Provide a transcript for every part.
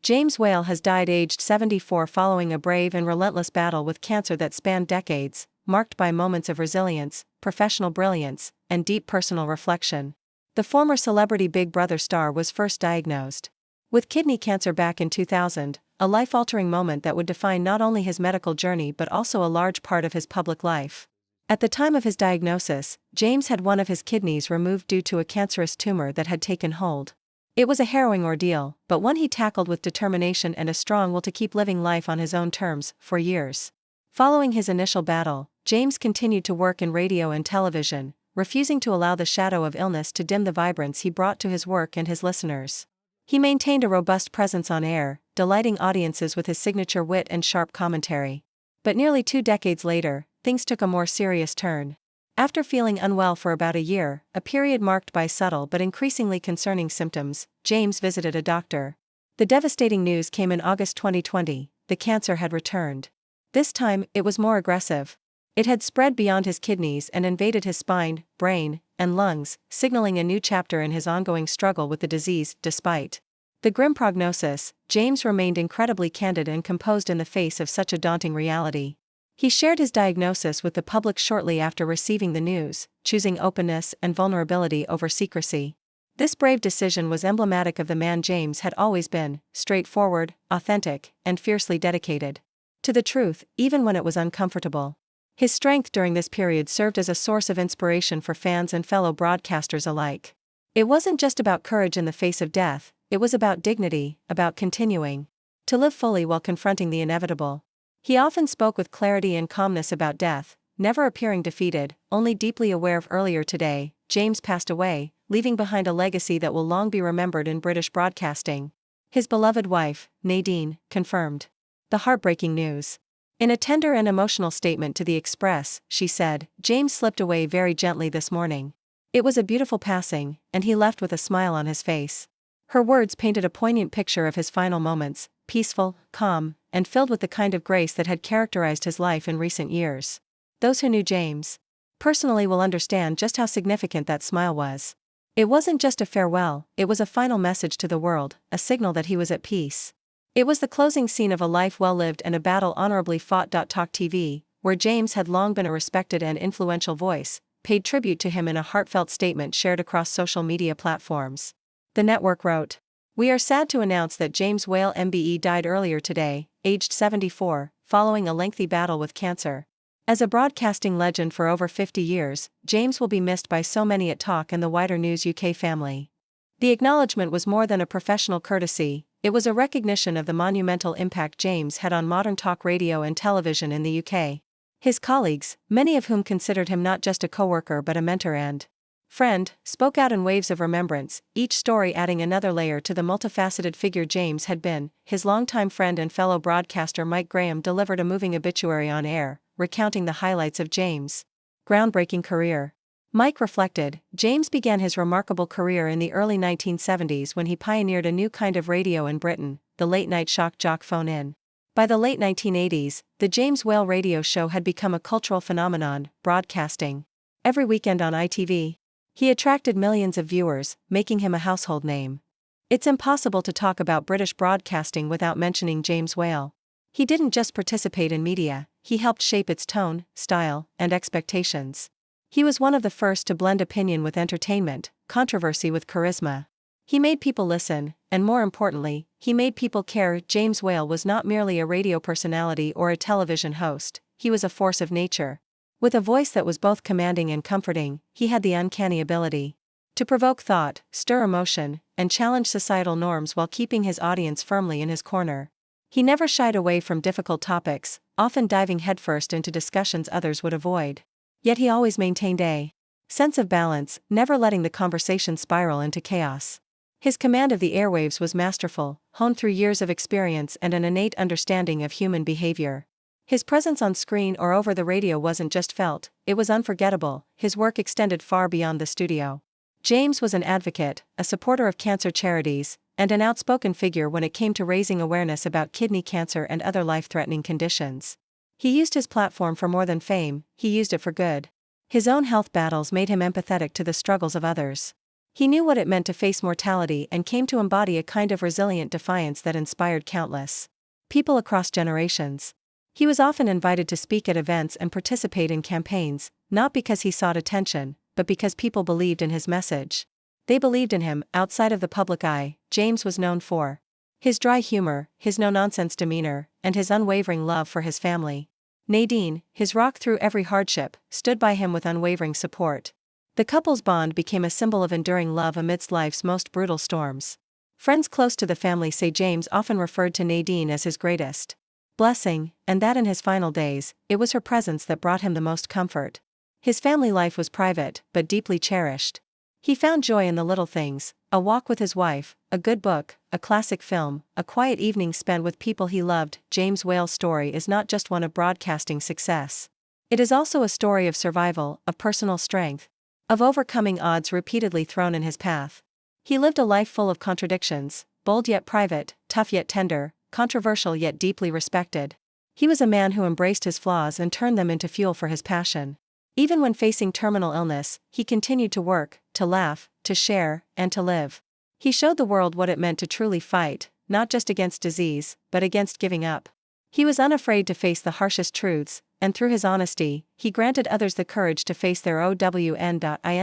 James Whale has died aged 74 following a brave and relentless battle with cancer that spanned decades, marked by moments of resilience, professional brilliance, and deep personal reflection. The former celebrity Big Brother star was first diagnosed with kidney cancer back in 2000, a life-altering moment that would define not only his medical journey but also a large part of his public life. At the time of his diagnosis, James had one of his kidneys removed due to a cancerous tumor that had taken hold. It was a harrowing ordeal, but one he tackled with determination and a strong will to keep living life on his own terms, for years. Following his initial battle, James continued to work in radio and television, refusing to allow the shadow of illness to dim the vibrance he brought to his work and his listeners. He maintained a robust presence on air, delighting audiences with his signature wit and sharp commentary. But nearly 2 decades later, things took a more serious turn. After feeling unwell for about a year, a period marked by subtle but increasingly concerning symptoms, James visited a doctor. The devastating news came in August 2020, the cancer had returned. This time, it was more aggressive. It had spread beyond his kidneys and invaded his spine, brain, and lungs, signaling a new chapter in his ongoing struggle with the disease. Despite the grim prognosis, James remained incredibly candid and composed in the face of such a daunting reality. He shared his diagnosis with the public shortly after receiving the news, choosing openness and vulnerability over secrecy. This brave decision was emblematic of the man James had always been: straightforward, authentic, and fiercely dedicated to the truth, even when it was uncomfortable. His strength during this period served as a source of inspiration for fans and fellow broadcasters alike. It wasn't just about courage in the face of death, it was about dignity, about continuing to live fully while confronting the inevitable. He often spoke with clarity and calmness about death, never appearing defeated, only deeply aware of. Earlier today, James passed away, leaving behind a legacy that will long be remembered in British broadcasting. His beloved wife, Nadine, confirmed the heartbreaking news. In a tender and emotional statement to The Express, she said, "James slipped away very gently this morning. It was a beautiful passing, and he left with a smile on his face." Her words painted a poignant picture of his final moments, peaceful, calm, and filled with the kind of grace that had characterized his life in recent years. Those who knew James personally will understand just how significant that smile was. It wasn't just a farewell, it was a final message to the world, a signal that he was at peace. It was the closing scene of a life well lived and a battle honorably fought. Talk TV, where James had long been a respected and influential voice, paid tribute to him in a heartfelt statement shared across social media platforms. The network wrote, "We are sad to announce that James Whale MBE died earlier today, aged 74, following a lengthy battle with cancer. As a broadcasting legend for over 50 years, James will be missed by so many at Talk and the wider News UK family." The acknowledgement was more than a professional courtesy, it was a recognition of the monumental impact James had on modern talk radio and television in the UK. His colleagues, many of whom considered him not just a co-worker but a mentor and friend, spoke out in waves of remembrance, each story adding another layer to the multifaceted figure James had been. His longtime friend and fellow broadcaster Mike Graham delivered a moving obituary on air, recounting the highlights of James' groundbreaking career. Mike reflected, "James began his remarkable career in the early 1970s when he pioneered a new kind of radio in Britain, the late-night shock jock phone-in. By the late 1980s, the James Whale radio show had become a cultural phenomenon, broadcasting every weekend on ITV. He attracted millions of viewers, making him a household name. It's impossible to talk about British broadcasting without mentioning James Whale. He didn't just participate in media, he helped shape its tone, style, and expectations. He was one of the first to blend opinion with entertainment, controversy with charisma. He made people listen, and more importantly, he made people care." James Whale was not merely a radio personality or a television host, he was a force of nature. With a voice that was both commanding and comforting, he had the uncanny ability to provoke thought, stir emotion, and challenge societal norms while keeping his audience firmly in his corner. He never shied away from difficult topics, often diving headfirst into discussions others would avoid. Yet he always maintained a sense of balance, never letting the conversation spiral into chaos. His command of the airwaves was masterful, honed through years of experience and an innate understanding of human behavior. His presence on screen or over the radio wasn't just felt, it was unforgettable. His work extended far beyond the studio. James was an advocate, a supporter of cancer charities, and an outspoken figure when it came to raising awareness about kidney cancer and other life-threatening conditions. He used his platform for more than fame, he used it for good. His own health battles made him empathetic to the struggles of others. He knew what it meant to face mortality and came to embody a kind of resilient defiance that inspired countless people across generations. He was often invited to speak at events and participate in campaigns, not because he sought attention, but because people believed in his message. They believed in him. Outside of the public eye, James was known for his dry humor, his no-nonsense demeanor, and his unwavering love for his family. Nadine, his rock through every hardship, stood by him with unwavering support. The couple's bond became a symbol of enduring love amidst life's most brutal storms. Friends close to the family say James often referred to Nadine as his greatest blessing, and that in his final days, it was her presence that brought him the most comfort. His family life was private, but deeply cherished. He found joy in the little things: a walk with his wife, a good book, a classic film, a quiet evening spent with people he loved. James Whale's story is not just one of broadcasting success. It is also a story of survival, of personal strength, of overcoming odds repeatedly thrown in his path. He lived a life full of contradictions, bold yet private, tough yet tender, controversial yet deeply respected. He was a man who embraced his flaws and turned them into fuel for his passion. Even when facing terminal illness, he continued to work, to laugh, to share, and to live. He showed the world what it meant to truly fight, not just against disease, but against giving up. He was unafraid to face the harshest truths, and through his honesty, he granted others the courage to face their own. In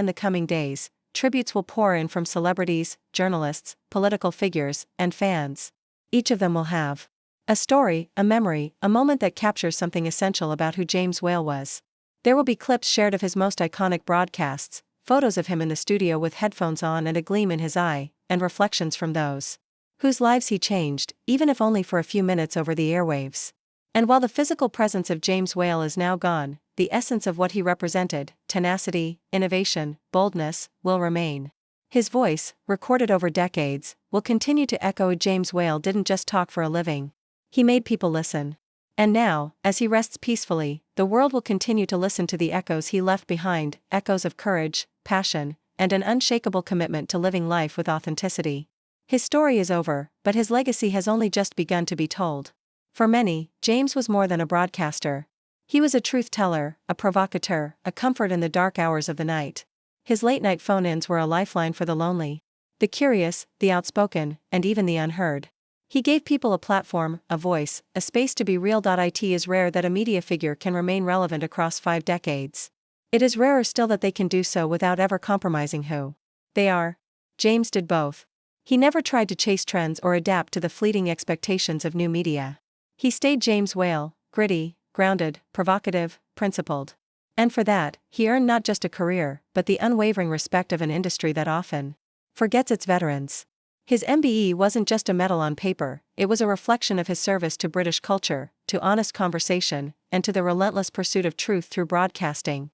the coming days, tributes will pour in from celebrities, journalists, political figures, and fans. Each of them will have a story, a memory, a moment that captures something essential about who James Whale was. There will be clips shared of his most iconic broadcasts, photos of him in the studio with headphones on and a gleam in his eye, and reflections from those whose lives he changed, even if only for a few minutes over the airwaves. And while the physical presence of James Whale is now gone, the essence of what he represented, tenacity, innovation, boldness, will remain. His voice, recorded over decades, will continue to echo. James Whale didn't just talk for a living. He made people listen. And now, as he rests peacefully, the world will continue to listen to the echoes he left behind, echoes of courage, passion, and an unshakable commitment to living life with authenticity. His story is over, but his legacy has only just begun to be told. For many, James was more than a broadcaster. He was a truth-teller, a provocateur, a comfort in the dark hours of the night. His late-night phone-ins were a lifeline for the lonely, the curious, the outspoken, and even the unheard. He gave people a platform, a voice, a space to be real. It is rare that a media figure can remain relevant across 5 decades. It is rarer still that they can do so without ever compromising who they are. James did both. He never tried to chase trends or adapt to the fleeting expectations of new media. He stayed James Whale, gritty, grounded, provocative, principled. And for that, he earned not just a career, but the unwavering respect of an industry that often forgets its veterans. His MBE wasn't just a medal on paper, it was a reflection of his service to British culture, to honest conversation, and to the relentless pursuit of truth through broadcasting.